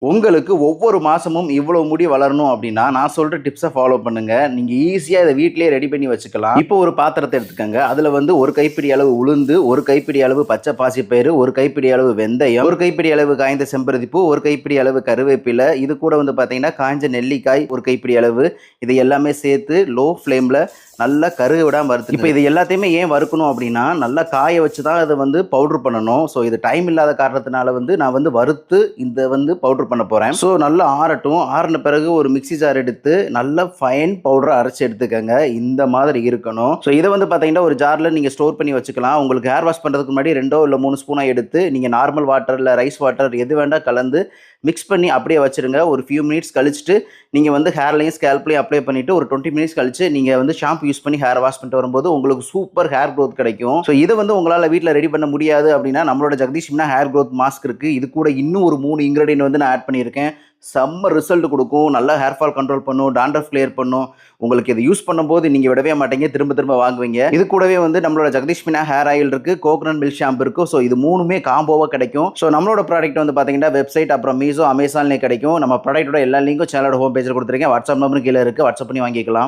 உங்களுக்கு ஒவ்வொரு மாசமும் இவ்வளவு முடி வளரணும் அப்படின்னா, நான் சொல்ற டிப்ஸ ஃபாலோ பண்ணுங்க. நீங்க ஈஸியா இத வீட்லயே ரெடி பண்ணி வச்சுக்கலாம். இப்போ ஒரு பாத்திரத்த எடுத்துக்கங்க. அதுல வந்து 1 கைப்பிடி அளவு உளுந்து, 1 கைப்பிடி அளவு பச்சை பாசிப்பயிறு, 1 கைப்பிடி அளவு வெந்தயம், 1 கைப்பிடி அளவு காய்ந்த செம்பருத்தி பூ, 1 கைப்பிடி அளவு கருவேப்பிலை, இது கூட வந்து பார்த்தீங்கன்னா, காய்ஞ்ச நெல்லிக்காய் 1 கைப்பிடி அளவு. இது எல்லாமே சேர்த்து லோ ஃப்ளேம்ல நல்லா கருக விடாம வறுத்து இப்போ இது எல்லாத்தையுமே ஏன் வறுக்கணும் அப்படின்னா, நல்லா காய வச்சு தான் அத வந்து பவுடர் பண்ணணும். ஸோ இது டைம் இல்லாத காரணத்தினால வந்து நான் வந்து வறுத்து இத வந்து பவுடர் பண்ண போறேன். ஸோ நல்லா ஆறட்டும். ஆறுன பிறகு ஒரு மிக்ஸி ஜார் எடுத்து நல்ல ஃபைன் பவுடரா அரைச்சு எடுத்துக்கங்க. இந்த மாதிரி இருக்கணும். ஸோ இத வந்து பார்த்தீங்கன்னா, ஒரு ஜார்ல நீங்க ஸ்டோர் பண்ணி வச்சுக்கலாம். உங்களுக்கு ஹேர் வாஷ் பண்றதுக்கு முன்னாடி 2 இல்ல 3 ஸ்பூனா எடுத்து நீங்க நார்மல் வாட்டர் இல்ல ரைஸ் வாட்டர் எது வேண்டா கலந்து மிக்ஸ் பண்ணி அப்படியே வச்சிருங்க. ஒரு ஃபியூ மினிட்ஸ் கழிச்சுட்டு நீங்க வந்து ஹேர்லயும் ஸ்கேல்ப்லயும் அப்ளை பண்ணிட்டு ஒரு 20 மினிட்ஸ் கழிச்சு நீங்க வந்து ஷாம்பு யூஸ் பண்ணி ஹேர் வாஷ் பண்ணிட்டு வரும்போது உங்களுக்கு சூப்பர் ஹேர் க்ரோத் கிடைக்கும். ஸோ இதை வந்து உங்களால் வீட்டில் ரெடி பண்ண முடியாது அப்படின்னா நம்மளோட ஜெகதீஷ் மின்னா ஹேர் க்ரோத் மாஸ்க் இருக்கு. இது கூட இன்னும் ஒரு 3 இன்கிரீடியன்ட் வந்து நான் ஆட் பண்ணியிருக்கேன். செம்ம ரிசல்ட் கொடுக்கும். நல்லா ஹேர் ஃபால் கண்ட்ரோல் பண்ணும், டாண்ட்ரஃப் கிளியர் பண்ணும். உங்களுக்கு இதை யூஸ் பண்ணும்போது நீங்க விடவே மாட்டீங்க, திரும்ப திரும்ப வாங்குவீங்க. இது கூடவே வந்து நம்மளோட ஜெகதீஷ் மின்னா ஹேர் ஆயில் இருக்கு, கோகனட் மில்க் ஷாம்பு இருக்கு. ஸோ இது மூணுமே காம்போவா கிடைக்கும். ஸோ நம்மளோட ப்ராடக்ட் வந்து பாத்தீங்கன்னா வெப்சைட் அப்புறம் மீஷோ, அமேசான்லேயே கிடைக்கும். நம்ம ப்ராடக்ட்டோட எல்லா லிங்க்கும் சேனலோட ஹோம் பேஜில் கொடுத்துருக்கேன். வாட்ஸ்அப் நம்பரும் கீழே இருக்கு, வாட்ஸ்அப் பண்ணி வாங்கிக்கலாம்.